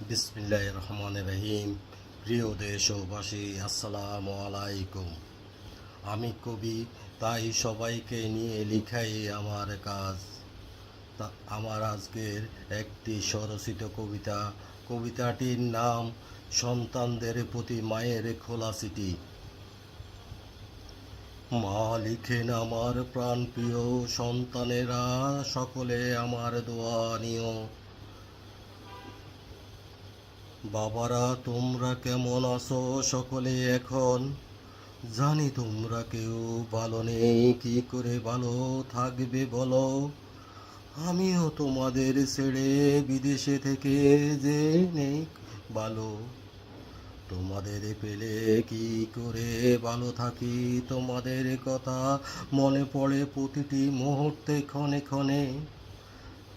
বিসমিল্লাহির রহমানির রহিম। প্রিয় দেশবাসী, আসসালামু আলাইকুম। আমি কবি, তাই সবাইকে নিয়ে লিখাই আমার কাজ। আমার আজকের একটি স্বরচিত কবিতাটির নাম সন্তানদের প্রতি মায়ের খোলা চিঠি। মা লিখেন আমার প্রাণপ্রিয় সন্তানেরা, সকলে আমার দোয়া নিও। বাবারা, তোমরা কেমন আছো সকলে এখন? জানি তোমরা কেউ ভালো নেই, কি করে ভালো থাকবে বলো? আমিও তোমাদের ছেড়ে বিদেশে থেকে যে নেই ভালো। তোমাদের পেলে কি করে ভালো থাকি, তোমাদের কথা মনে পড়ে প্রতিটি মুহূর্তে ক্ষণে ক্ষণে।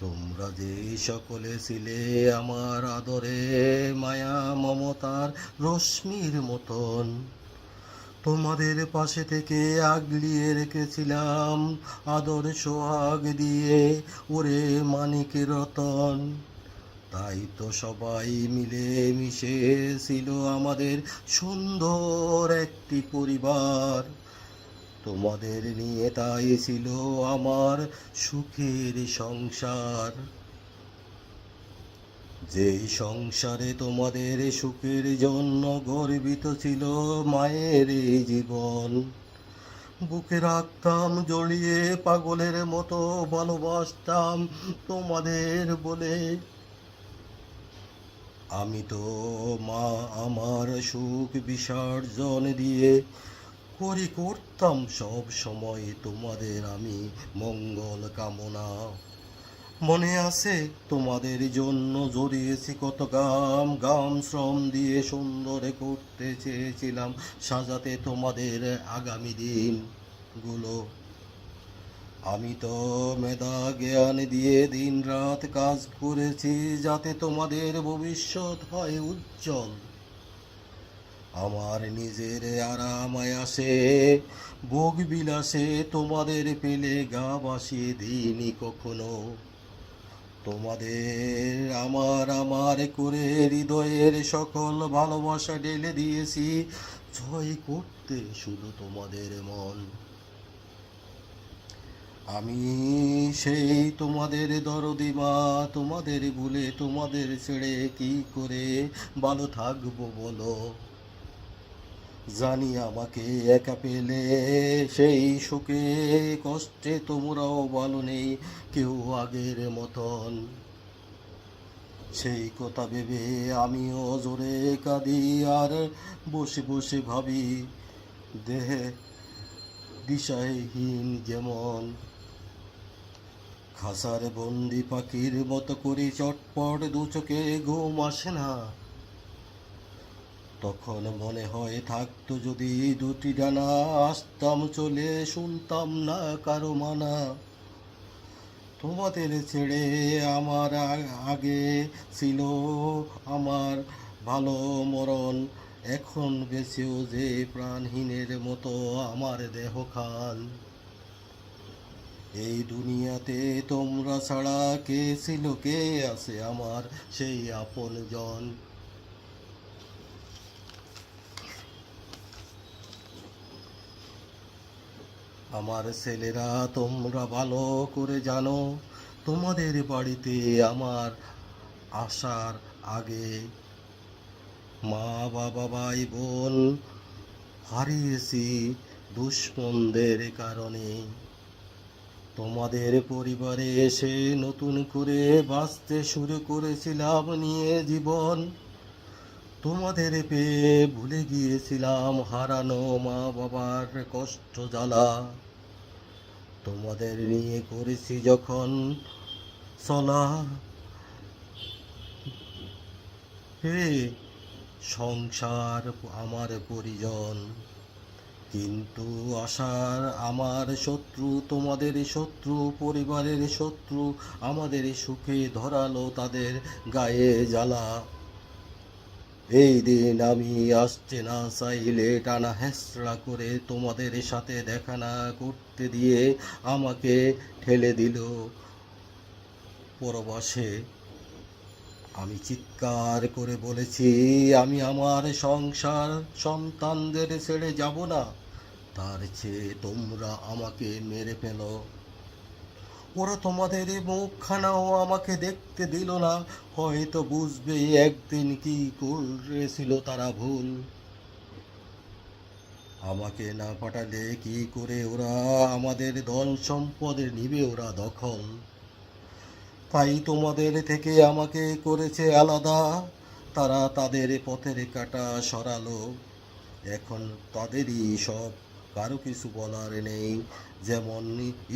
তোমরা যে সকলে ছিলে আমার আদরে মায়া মমতার রশ্মির মতন, তোমাদের পাশে থেকে আগলিয়ে রেখেছিলাম আদর সোহাগ দিয়ে ওরে মানিকের রতন। তাই তো সবাই মিলে মিশে ছিল আমাদের সুন্দর একটি পরিবার। তোমাদের নিয়ে তাই ছিল আমার সুখের সংসার। যেই সংসারে তোমাদের সুখের জন্য গর্বিত ছিল মায়ের এই জীবন। বুকে রাখতাম জড়িয়ে পাগলের মতো ভালোবাসতাম তোমাদের বলে। আমি তো মা আমার সুখ বিসর্জন দিয়ে করতাম সব সময় তোমাদের আমি মঙ্গল কামনা। মনে আছে তোমাদের জন্য জড়িয়েছি কত গাম শ্রম দিয়ে সুন্দর করতে চেয়েছিলাম সাজাতে তোমাদের আগামী দিনগুলো। আমি তো মেধা জ্ঞান দিয়ে দিন রাত কাজ করেছি যাতে তোমাদের ভবিষ্যৎ হয় উজ্জ্বল। আমার নিজের আরাম আয়াসে ভোগ বিলাসে তোমাদের পেলে গা ভাসিয়ে দিইনি কখনো। তোমাদের আমার করে হৃদয়ের সকল ভালোবাসা ঢেলে দিয়েছি জয় করতে শুধু তোমাদের মন। আমি সেই তোমাদের দরদি মা, তোমাদের ভুলে তোমাদের ছেড়ে কি করে ভালো থাকবো বলো? জানি আমাকে একা পেলে সেই সুখে কষ্টে তোমরাও ভালো নেই কেউ আগের মতন। সেই কথা ভেবে আমিও জোরে কাঁদি আর বসে বসে ভাবি দেহে দিশাহীন যেমন। খাসার বন্দি পাখির মতো করে চটপট দু চোখে ঘুম আসে না। তখন মনে হয় থাকতো যদি দুটি ডানা, আসতাম চলে শুনতাম না কারো মানা। তোমাদের ছেড়ে আমার আগে ছিল আমার ভালো মরণ, এখন বেঁচেও যে প্রাণহীনের মতো আমার দেহ খান। এই দুনিয়াতে তোমরা ছাড়া কে ছিল কে আছে আমার সেই আপন জন। আমার ছেলেরা, তোমরা ভালো করে জানো তোমাদের বাড়িতে আমার আসার আগে মা বাবা ভাই বোন হারিয়েছি দুশ্মনদের কারণে। তোমাদের পরিবারে এসে নতুন করে বাঁচতে শুরু করেছিলাম নিয়ে জীবন। তোমাদের পেয়ে ভুলে গিয়েছিলাম হারানো মা বাবার কষ্ট জ্বালা। তোমাদের নিয়ে করেছি যখন চলা হে সংসার আমার পরিজন, কিন্তু আশার আমার শত্রু তোমাদের শত্রু পরিবারের শত্রু আমাদের সুখে ধরালো তাদের গায়ে জ্বালা। এই দিন আমি আসতে না চাইলে টানা হেঁচড়া করে তোমাদের সাথে দেখা না করতে দিয়ে আমাকে ঠেলে দিল পরবাসে। আমি চিৎকার করে বলেছি, আমি আমার সংসার সন্তানদের ছেড়ে যাব না। তার চেয়ে তোমরা আমাকে মেরে ফেলো। ওরা তোমাদের মুখখানাও আমাকে দেখতে দিল না। হয়তো বুঝবে একদিন কি করেছিল তারা ভুল। আমাকে না পাঠালে কি করে ওরা আমাদের ধন সম্পদ নিবে ওরা দখল। তাই তোমাদের থেকে আমাকে করেছে আলাদা। তারা তাদের পথের কাঁটা সরালো। এখন তাদেরই সব, কারো কিছু বলার নেই। যেমন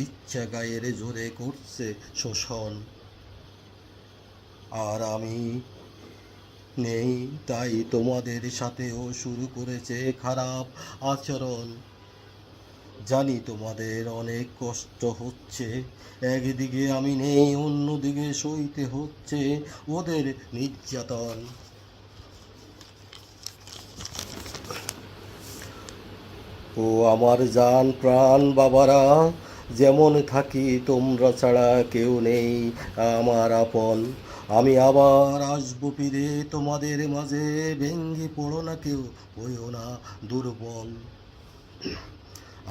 ইচ্ছা গায়ের জোরে করছে শোষণ, আর আমি নেই তাই তোমাদের সাথেও শুরু করেছে খারাপ আচরণ। জানি তোমাদের অনেক কষ্ট হচ্ছে, একদিকে আমি নেই, অন্যদিকে সইতে হচ্ছে ওদের নির্যাতন। ও আমার জান প্রাণ বাবারা, যেমন থাকি তোমরা ছাড়া কেউ নেই আমার আপন। আমি আবার আসবো ফিরে তোমাদের মাঝে, ভেঙ্গে পড়ো না কেউ, হইও না দুর্বল।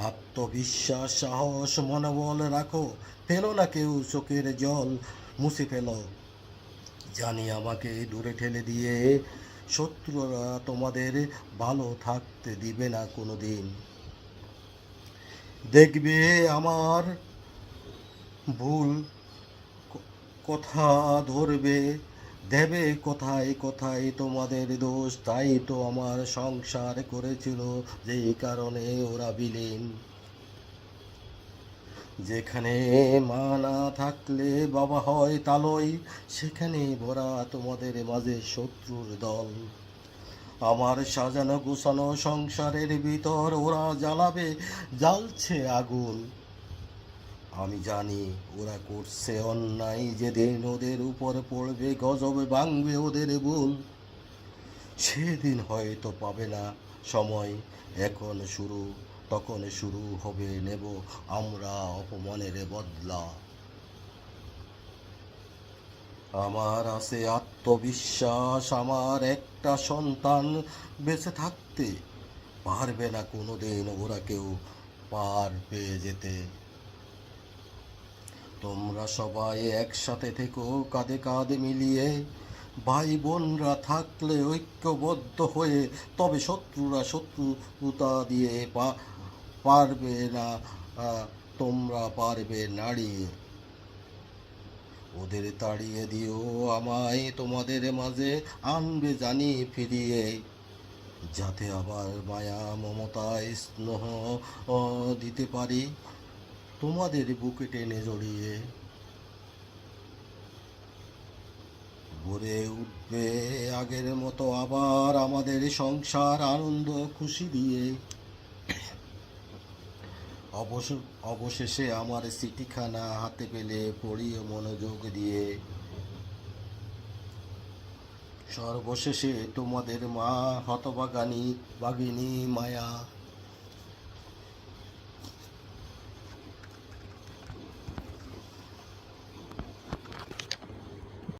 আত্মবিশ্বাস, সাহস, মনোবল রাখো, ফেলো না কেউ চোখের জল, মুছে ফেলো। জানি আমাকে দূরে ঠেলে দিয়ে শত্রুরা তোমাদের ভালো থাকতে দিবে না কোনো দিন। দেখবে আমার ভুল কথা ধরবে, দেবে কোথায় কোথায় তোমাদের দোষ। তাই তো আমার সংসার করেছিল, যেই কারণে ওরা বিলীন। যেখানে মা না থাকলে বাবা হয় তালই, সেখানে ভরা তোমাদের মাঝে শত্রুর দল। আমার সাজানো গোছানো সংসারের ভিতর ওরা জ্বালছে আগুন। আমি জানি ওরা করছে অন্যায়, যেদিন ওদের উপর পড়বে গজব, ভাঙবে ওদের ভুল, সেদিন হয়তো পাবে না সময়। এখন শুরু, তখন শুরু হবে নেব আমরা অপমানের বদলা। আমার আছে আত্মবিশ্বাস, আমার একটা সন্তান বেঁচে থাকতে পারবে না কোনোদিন ওরা কেউ পার পেয়ে যেতে। তোমরা সবাই একসাথে থেকো, কাঁধে কাঁধ মিলিয়ে। ভাই বোনরা থাকলে ঐক্যবদ্ধ হয়ে, তবে শত্রুতা দিয়ে পারবে না, তোমরা পারবে নাড়িয়ে। ওদের তাড়িয়ে দিও, আমায় তোমাদের মাঝে আনবে জানি ফিরিয়ে। যাতে আবার মায়া মমতা স্নেহ দিতে পারি তোমাদের বুকে টেনে জড়িয়ে। গড়ে উঠবে আগের মতো আবার আমাদের সংসার, আনন্দ খুশি দিয়ে। অবশেষে আমার চিঠিখানা হাতে পেলে পড়িয়ে মনোযোগ দিয়ে। সর্বশেষে তোমাদের মা হতভাগিনী মায়া।